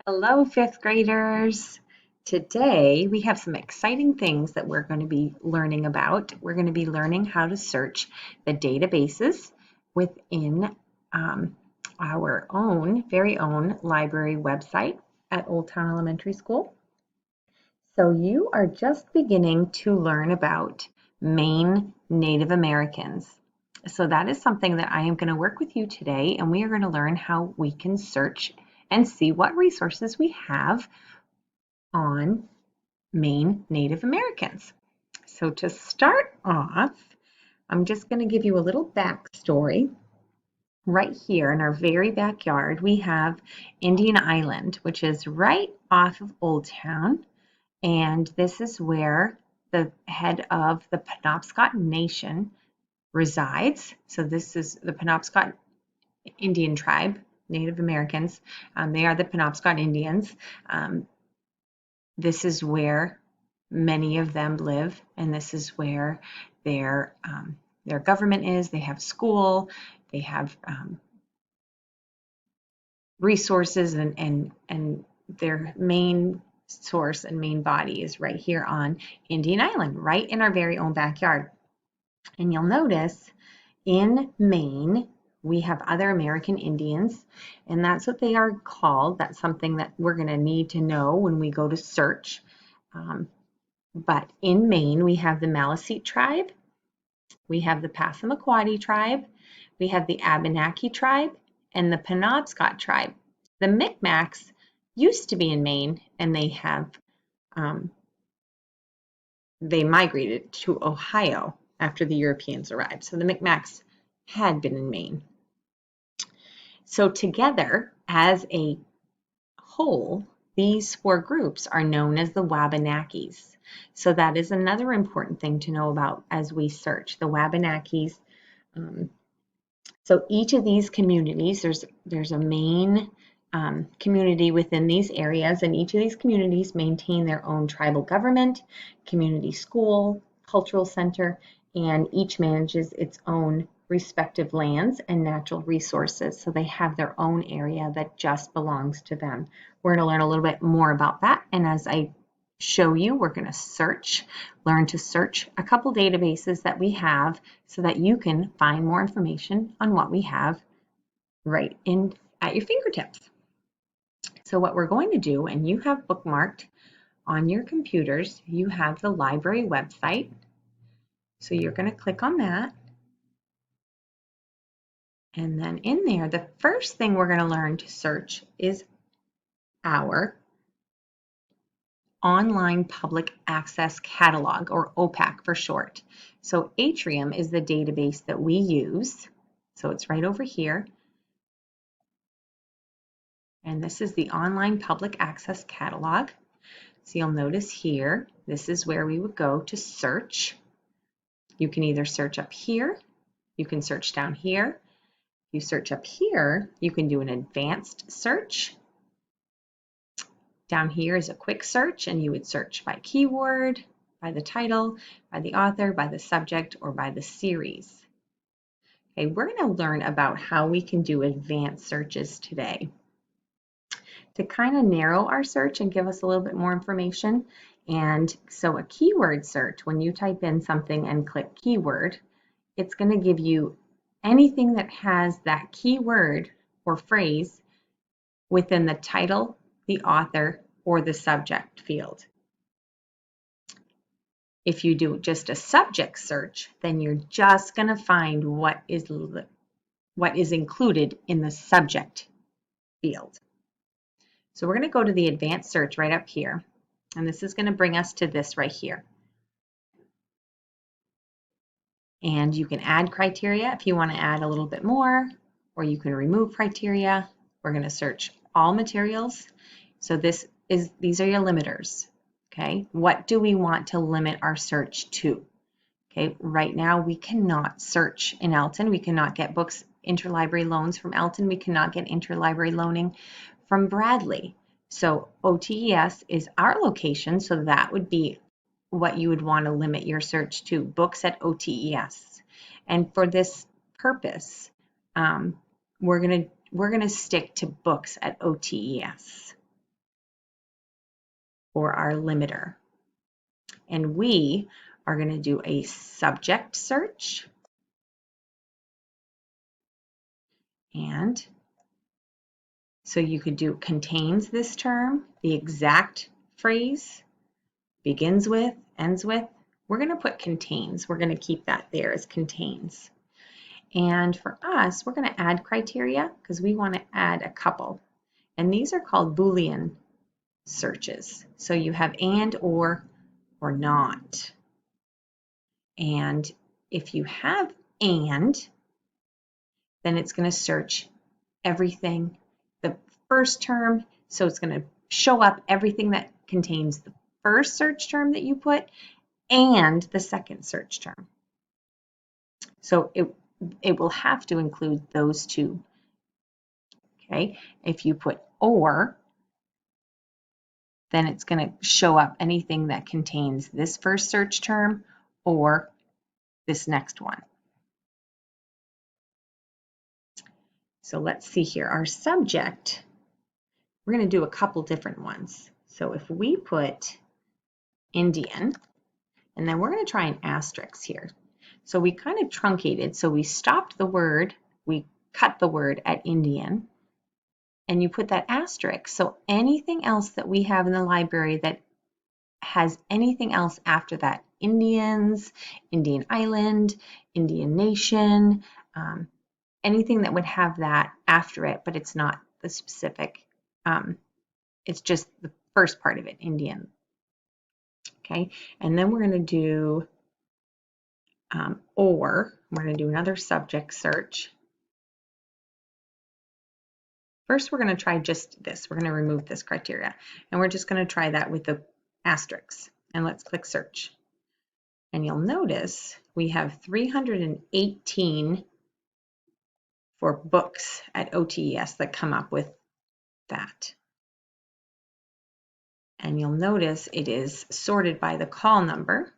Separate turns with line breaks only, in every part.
Hello, fifth graders. Today we have some exciting things that we're going to be learning about. We're going to be learning how to search the databases within our very own library website at Old Town Elementary School. So you are just beginning to learn about Maine Native Americans. So that is something that I am going to work with you today, and we are going to learn how we can search and see what resources we have on Maine Native Americans. So to start off, I'm just going to give you a little backstory. Right here in our very backyard, we have Indian Island, which is right off of Old Town. And this is where the head of the Penobscot Nation resides. So this is the Penobscot Indian tribe, Native Americans. They are the Penobscot Indians. This is where many of them live, and this is where their government is. They have school, they have resources, and their main source and main body is right here on Indian Island, right in our very own backyard. And you'll notice in Maine, we have other American Indians, and that's what they are called. That's something that we're going to need to know when we go to search. But in Maine, we have the Maliseet tribe, we have the Passamaquoddy tribe, we have the Abenaki tribe, and the Penobscot tribe. The Micmacs used to be in Maine, and they migrated to Ohio after the Europeans arrived. So the Micmacs had been in Maine. So together, as a whole, these four groups are known as the Wabanakis. So that is another important thing to know about as we search the Wabanakis. So each of these communities, there's a main community within these areas, and each of these communities maintain their own tribal government, community school, cultural center, and each manages its own respective lands and natural resources. So they have their own area that just belongs to them. We're going to learn a little bit more about that, and as I show you, we're going to learn to search a couple databases that we have so that you can find more information on what we have right in at your fingertips. So what we're going to do, and you have bookmarked on your computers, you have the library website. So you're going to click on that. And then in there, the first thing we're going to learn to search is our Online Public Access Catalog, or OPAC for short. So Atriuum is the database that we use. So it's right over here. And this is the Online Public Access Catalog. So you'll notice here, this is where we would go to search. You can either search up here, you can search down here. If you search up here, you can do an advanced search. Down here is a quick search, and you would search by keyword, by the title, by the author, by the subject, or by the series. Okay, we're going to learn about how we can do advanced searches today. To kind of narrow our search and give us a little bit more information, and so a keyword search, when you type in something and click keyword, it's going to give you anything that has that keyword or phrase within the title, the author, or the subject field. If you do just a subject search, then you're just going to find what is included in the subject field. So we're going to go to the advanced search right up here, and this is going to bring us to this right here. And you can add criteria if you want to add a little bit more, or you can remove criteria. We're going to search all materials. So these are your limiters. Okay, what do we want to limit our search to? Okay, right now we cannot search in Elton. We cannot get books interlibrary loans from Elton. We cannot get interlibrary loaning from Bradley. So OTES is our location, so that would be what you would want to limit your search to, books at OTES. And for this purpose, we're gonna stick to books at OTES. or our limiter. And we are going to do a subject search. And so you could do contains this term, the exact phrase, begins with, ends with. We're going to put contains. We're going to keep that there as contains. And for us, we're going to add criteria because we want to add a couple. And these are called Boolean searches. So you have and, or not. And if you have and, then it's going to search everything, the first term. So it's going to show up everything that contains the first search term that you put and the second search term. So it will have to include those two. Okay, if you put or, then it's going to show up anything that contains this first search term or this next one. So let's see here. Our subject, we're going to do a couple different ones. So if we put Indian, and then we're going to try an asterisk here. So we kind of truncated. So we stopped the word, we cut the word at Indian, and you put that asterisk. So anything else that we have in the library that has anything else after that, Indians, Indian Island, Indian Nation, anything that would have that after it, but it's not the specific, it's just the first part of it, Indian. Okay, and then we're going to do or, we're going to do another subject search. First, we're going to try just this. We're going to remove this criteria, and we're just going to try that with the asterisks. And let's click search. And you'll notice we have 318 for books at OTES that come up with that. And you'll notice it is sorted by the call number.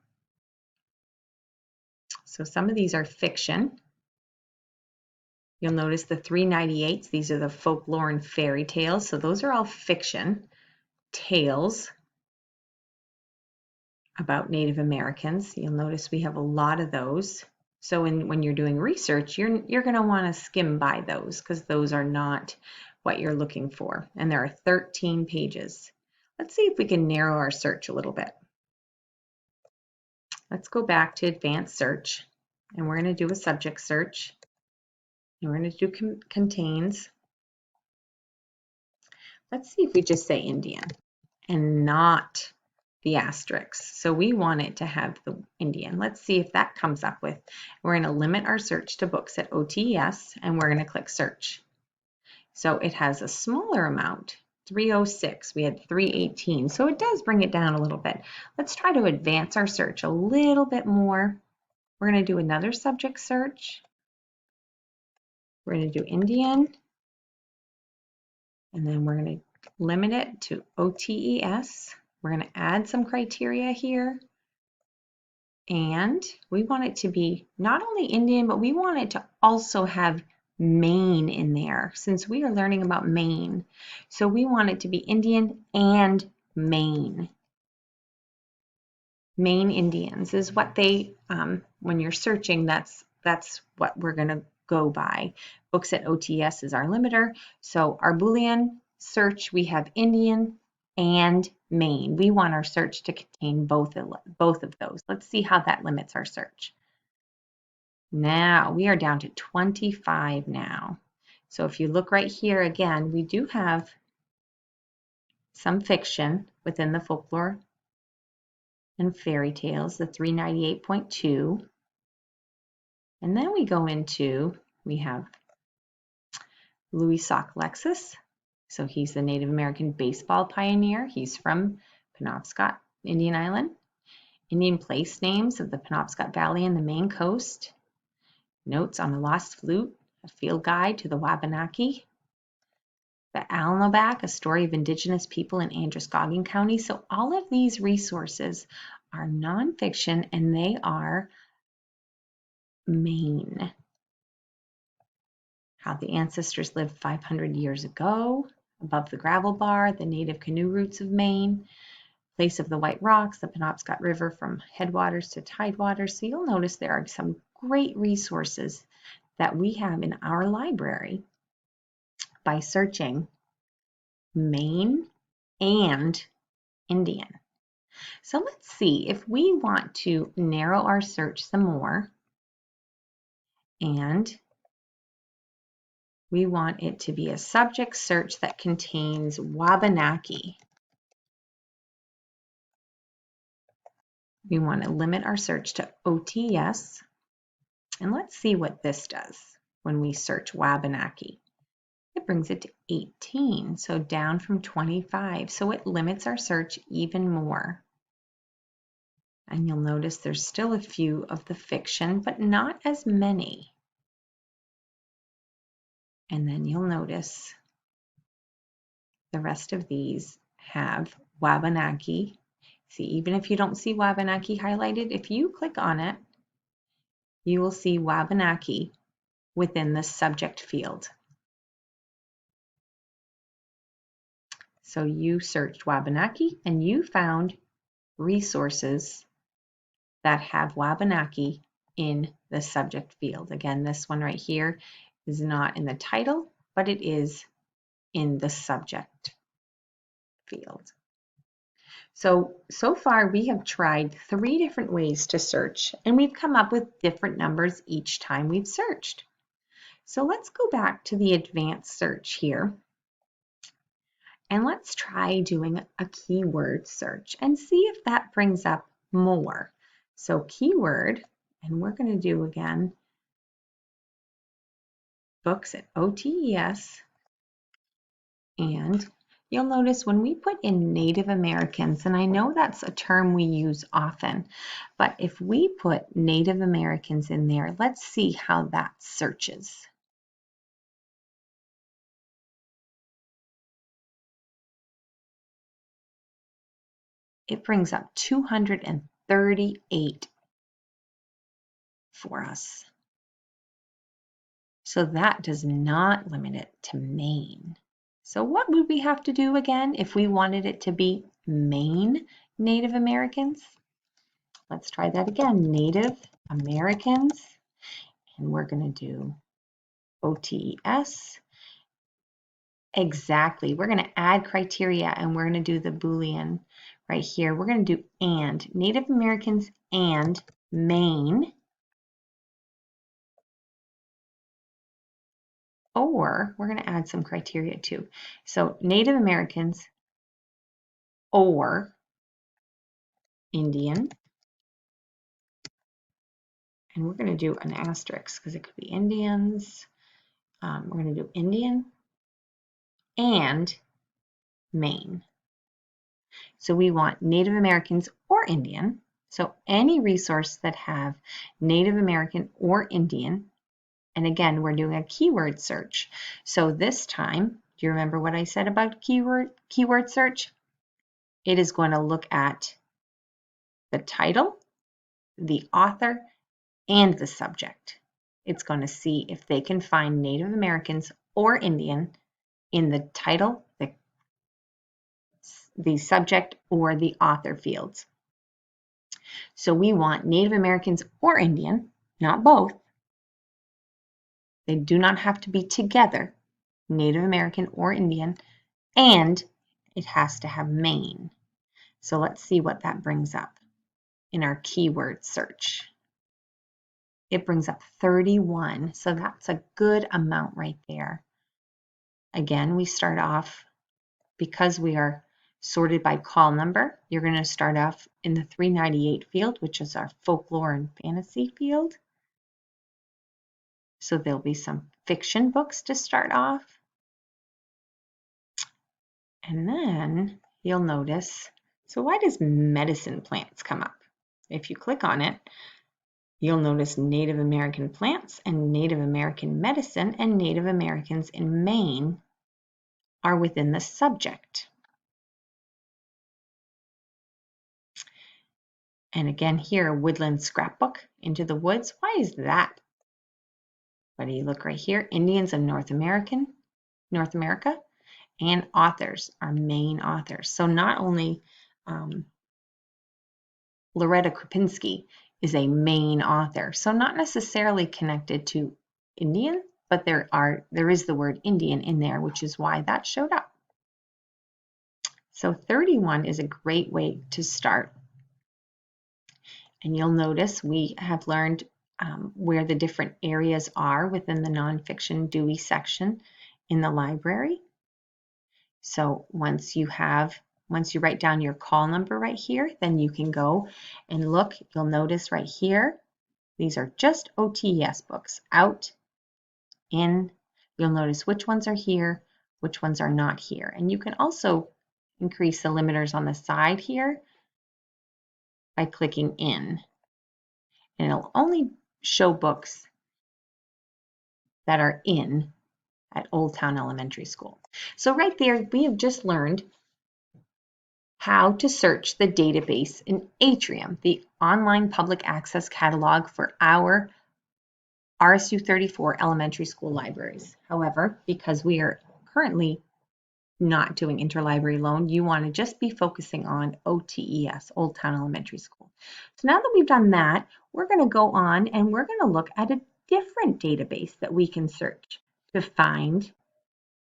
So some of these are fiction. You'll notice the 398s, these are the folklore and fairy tales. So those are all fiction tales about Native Americans. You'll notice we have a lot of those. So when you're doing research, you're going to want to skim by those because those are not what you're looking for. And there are 13 pages. Let's see if we can narrow our search a little bit. Let's go back to advanced search, and we're going to do a subject search. And we're going to do contains. Let's see if we just say Indian and not the asterisks. So we want it to have the Indian. Let's see if that comes up with. We're going to limit our search to books at OTES, and we're going to click search. So it has a smaller amount, 306. We had 318. So it does bring it down a little bit. Let's try to advance our search a little bit more. We're going to do another subject search. We're going to do Indian. And then we're going to limit it to OTES. We're going to add some criteria here. And we want it to be not only Indian, but we want it to also have Maine in there since we are learning about Maine. So we want it to be Indian and Maine. Maine Indians is what they, when you're searching, that's what we're going to go by. Books at OTS is our limiter. So our Boolean search, we have Indian and Maine. We want our search to contain both of those. Let's see how that limits our search. Now we are down to 25 now. So if you look right here again, we do have some fiction within the folklore and fairy tales, the 398.2. And then we go into, we have Louis Sauk Alexis. So he's the Native American baseball pioneer. He's from Penobscot, Indian Island. Indian place names of the Penobscot Valley and the Maine coast. Notes on the Lost Flute, a field guide to the Wabanaki. The Alnobac, a story of indigenous people in Androscoggin County. So all of these resources are nonfiction and they are Maine. How the ancestors lived 500 years ago. Above the gravel bar, the native canoe routes of Maine. place of the White Rocks, the Penobscot River from headwaters to tidewaters. So you'll notice there are some great resources that we have in our library by searching Maine and Indian. So let's see if we want to narrow our search some more, and we want it to be a subject search that contains Wabanaki. We want to limit our search to OTS, and let's see what this does when we search Wabanaki. It brings it to 18, so down from 25, so it limits our search even more. And you'll notice there's still a few of the fiction, but not as many. And then you'll notice the rest of these have Wabanaki. See, even if you don't see Wabanaki highlighted, if you click on it, you will see Wabanaki within the subject field. So you searched Wabanaki and you found resources that have Wabanaki in the subject field. Again, this one right here is not in the title, but it is in the subject field. So far we have tried 3 different ways to search, and we've come up with different numbers each time we've searched. So let's go back to the advanced search here, and let's try doing a keyword search and see if that brings up more. So keyword, and we're going to do again books at OTES, and you'll notice when we put in Native Americans, and I know that's a term we use often, but if we put Native Americans in there, let's see how that searches. It brings up 238 for us. So that does not limit it to Maine. So what would we have to do again if we wanted it to be Maine Native Americans? Let's try that again, Native Americans, and we're going to do OTES. Exactly, we're going to add criteria and we're going to do the Boolean right here. We're going to do and, Native Americans and Maine, or we're going to add some criteria too. So Native Americans or Indian, and we're going to do an asterisk because it could be Indians. We're going to do Indian and Maine. So we want Native Americans or Indian. So any resource that have Native American or Indian. And again, we're doing a keyword search. So this time, do you remember what I said about keyword search? It is going to look at the title, the author, and the subject. It's going to see if they can find Native Americans or Indian in the title, the subject, or the author fields. So we want Native Americans or Indian, not both. They do not have to be together, Native American or Indian, and it has to have Maine. So let's see what that brings up in our keyword search. It brings up 31, so that's a good amount right there. Again, we start off, because we are sorted by call number, you're going to start off in the 398 field, which is our folklore and fantasy field. So there'll be some fiction books to start off. And then you'll notice, so why does medicine plants come up? If you click on it, you'll notice Native American plants and Native American medicine and Native Americans in Maine are within the subject. And again here, woodland scrapbook, Into the Woods. Why is that? But you look right here, Indians of North America, and authors are Maine authors. So not only Loretta Krupinski is a Maine author, so not necessarily connected to Indian, but there is the word Indian in there, which is why that showed up. So 31 is a great way to start. And you'll notice we have learned where the different areas are within the nonfiction Dewey section in the library. So once you write down your call number right here, then you can go and look. You'll notice right here, these are just OTES books, out, in. You'll notice which ones are here, which ones are not here. And you can also increase the limiters on the side here by clicking in. And it'll only show books that are in at Old Town Elementary School. So right there, we have just learned how to search the database in Atriuum, the online public access catalog for our RSU 34 elementary school libraries. However, because we are currently not doing interlibrary loan, you want to just be focusing on OTES, Old Town Elementary School. So now that we've done that, we're going to go on and we're going to look at a different database that we can search to find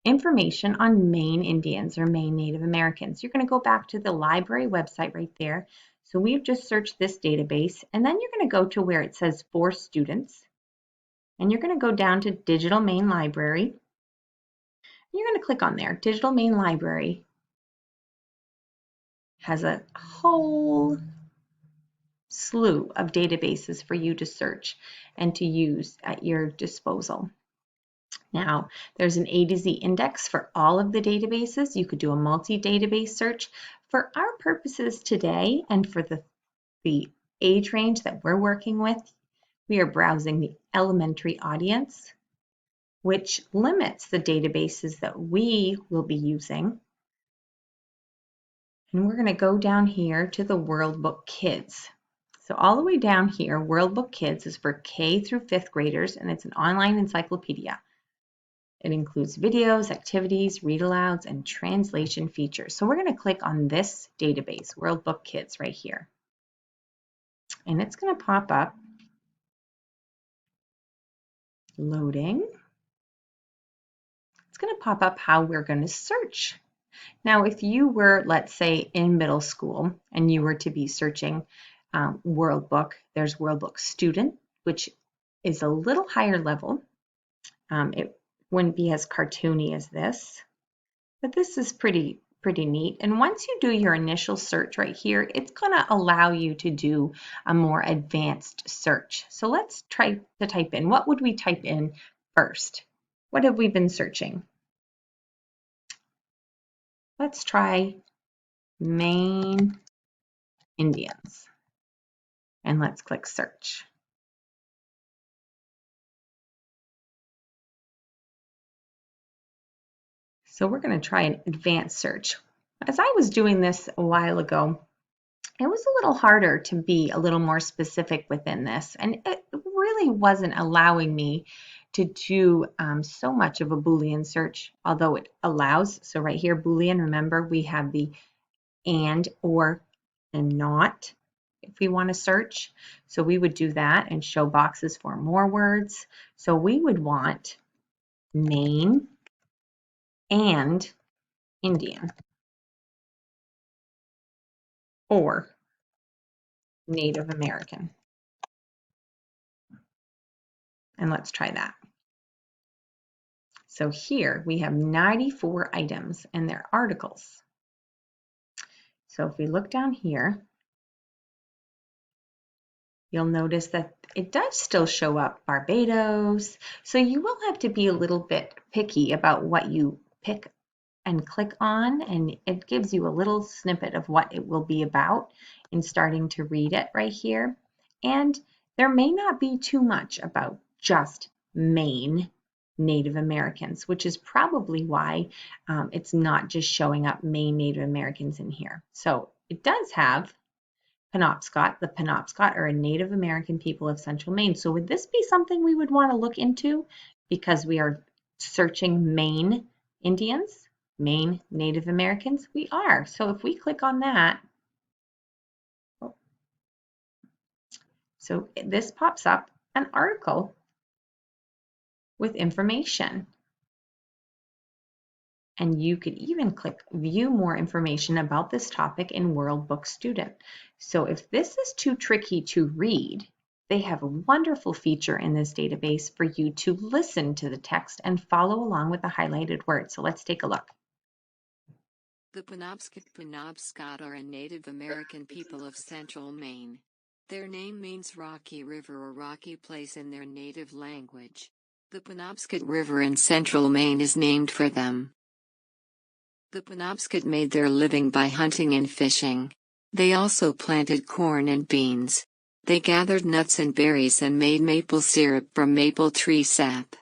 information on Maine Indians or Maine Native Americans. You're going to go back to the library website right there. So we've just searched this database, and then you're going to go to where it says for students, and you're going to go down to Digital Maine Library. You're going to click on there. Digital Maine Library has a whole slew of databases for you to search and to use at your disposal. Now, there's an A to Z index for all of the databases. You could do a multi-database search. For our purposes today and for the age range that we're working with, we are browsing the elementary audience, which limits the databases that we will be using. And we're going to go down here to the World Book Kids. So all the way down here, World Book Kids is for K through 5th graders, and it's an online encyclopedia. It includes videos, activities, read-alouds, and translation features. So we're going to click on this database, World Book Kids, right here. And it's going to pop up, loading. It's going to pop up how we're going to search. Now, if you were, let's say, in middle school and you were to be searching World Book, there's World Book Student, which is a little higher level. It wouldn't be as cartoony as this, but this is pretty neat. And once you do your initial search right here, it's going to allow you to do a more advanced search. So let's try to type in. What would we type in first? What have we been searching? Let's try Maine Indians. And let's click search. So we're going to try an advanced search. As I was doing this a while ago, it was a little harder to be a little more specific within this, and it really wasn't allowing me to do so much of a Boolean search, although it allows. So right here, Boolean, remember we have the and, or, and not if we want to search. So we would do that and show boxes for more words. So we would want Maine and Indian, or Native American. And let's try that. So here we have 94 items and they're articles. So if we look down here, you'll notice that it does still show up Barbados. So you will have to be a little bit picky about what you pick and click on, and it gives you a little snippet of what it will be about in starting to read it right here. And there may not be too much about just Maine Native Americans, which is probably why it's not just showing up Maine Native Americans in here. So it does have Penobscot. The Penobscot are a Native American people of central Maine. So would this be something we would want to look into because we are searching Maine Indians? Maine Native Americans? We are. So if we click on that, So this pops up an article with information. And you could even click view more information about this topic in World Book Student. So if this is too tricky to read, they have a wonderful feature in this database for you to listen to the text and follow along with the highlighted words. So let's take a look.
The Penobscot are a Native American people of central Maine. Their name means rocky river or rocky place in their native language. The Penobscot River in central Maine is named for them. The Penobscot made their living by hunting and fishing. They also planted corn and beans. They gathered nuts and berries and made maple syrup from maple tree sap.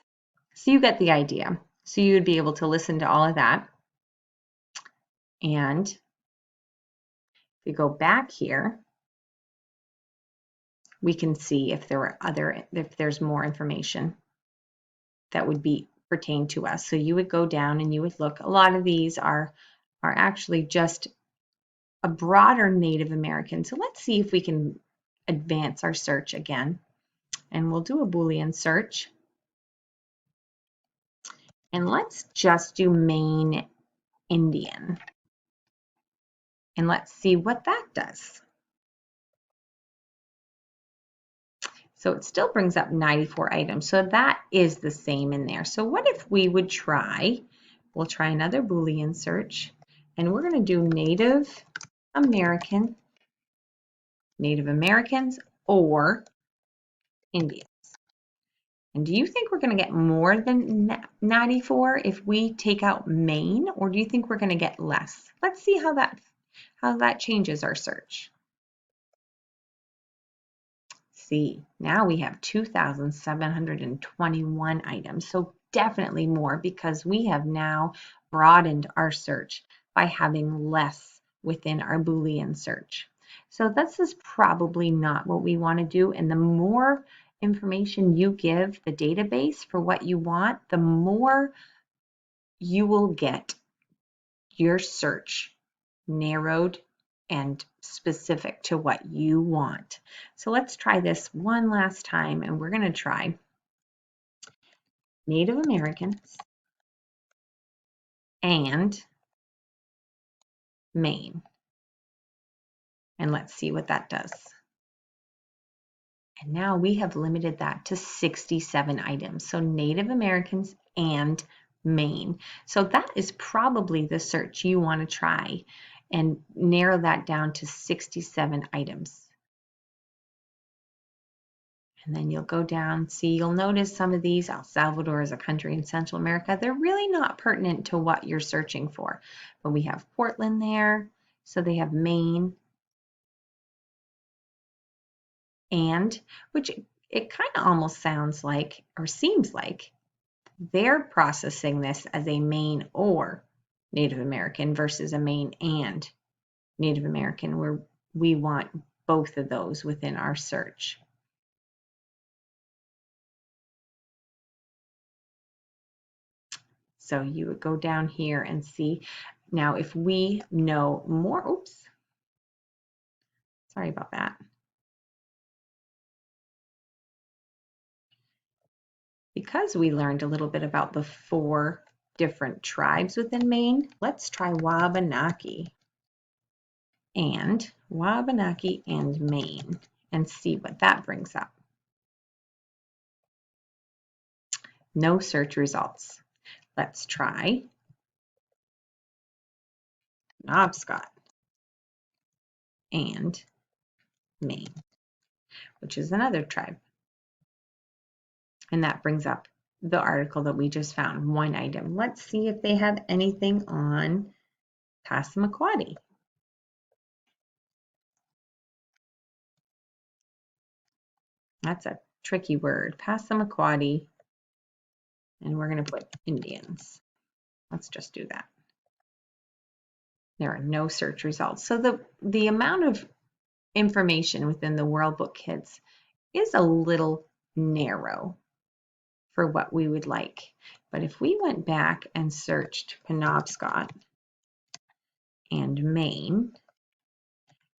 So you get the idea. So you would be able to listen to all of that. And if we go back here, we can see if there's more information that would be pertain to us. So you would go down and you would look. A lot of these are actually just a broader Native American. So let's see if we can advance our search again. And we'll do a Boolean search. And let's just do Maine Indian. And let's see what that does. So it still brings up 94 items. So that is the same in there. So what if we would we'll try another Boolean search, and we're going to do Native Americans or Indians. And do you think we're going to get more than 94 if we take out Maine, or do you think we're going to get less? Let's see how that changes our search. See, now we have 2,721 items, so definitely more because we have now broadened our search by having less within our Boolean search. So this is probably not what we want to do, and the more information you give the database for what you want, the more you will get your search narrowed and specific to what you want. So let's try this one last time, and we're going to try Native Americans and Maine. And let's see what that does. And now we have limited that to 67 items. So Native Americans and Maine. So that is probably the search you want to try and narrow that down to 67 items. And then you'll go down, you'll notice some of these, El Salvador is a country in Central America, they're really not pertinent to what you're searching for. But we have Portland there, so they have Maine, and, which it kind of almost sounds like, or seems like, they're processing this as a Maine or Native American versus a Maine and Native American, where we want both of those within our search. So you would go down here and see. Now, if we know more, oops, sorry about that. Because we learned a little bit about the 4 different tribes within Maine, let's try Wabanaki and Maine and see what that brings up. No search results. Let's try Penobscot and Maine, which is another tribe. And that brings up the article that we just found, 1 item. Let's see if they have anything on Passamaquoddy. That's a tricky word, Passamaquoddy, and we're going to put Indians. Let's just do that. There are no search results. So the amount of information within the World Book Kids is a little narrow for what we would like. But if we went back and searched Penobscot and Maine,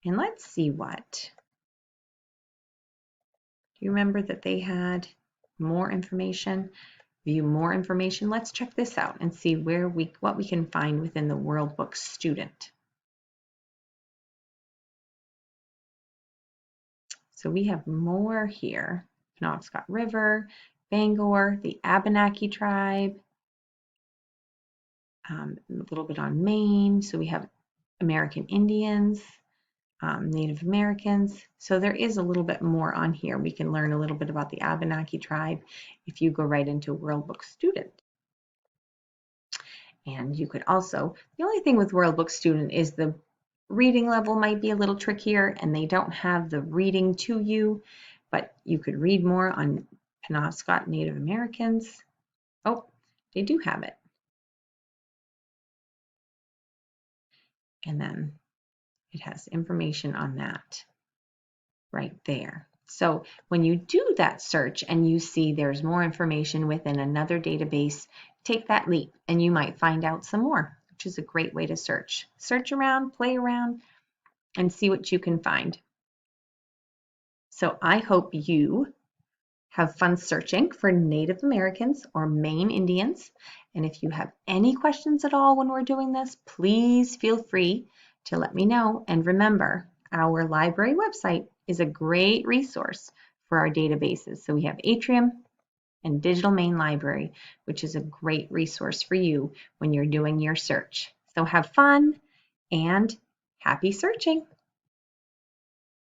and let's see what Do you remember that they had more information? View more information. Let's check this out and see what we can find within the World Book student. So we have more here. Penobscot River, Bangor, the Abenaki tribe, a little bit on Maine. So we have American Indians, Native Americans. So there is a little bit more on here. We can learn a little bit about the Abenaki tribe if you go right into World Book student. And you could also, the only thing with World Book student is the reading level might be a little trickier and they don't have the reading to you, but you could read more on Penobscot Native Americans. Oh, they do have it. And then it has information on that right there. So when you do that search and you see there's more information within another database, take that leap and you might find out some more, which is a great way to search. Search around, play around, and see what you can find. So I hope you have fun searching for Native Americans or Maine Indians. And if you have any questions at all when we're doing this, please feel free to let me know. And remember, our library website is a great resource for our databases. So we have Atriuum and Digital Maine Library, which is a great resource for you when you're doing your search. So have fun and happy searching.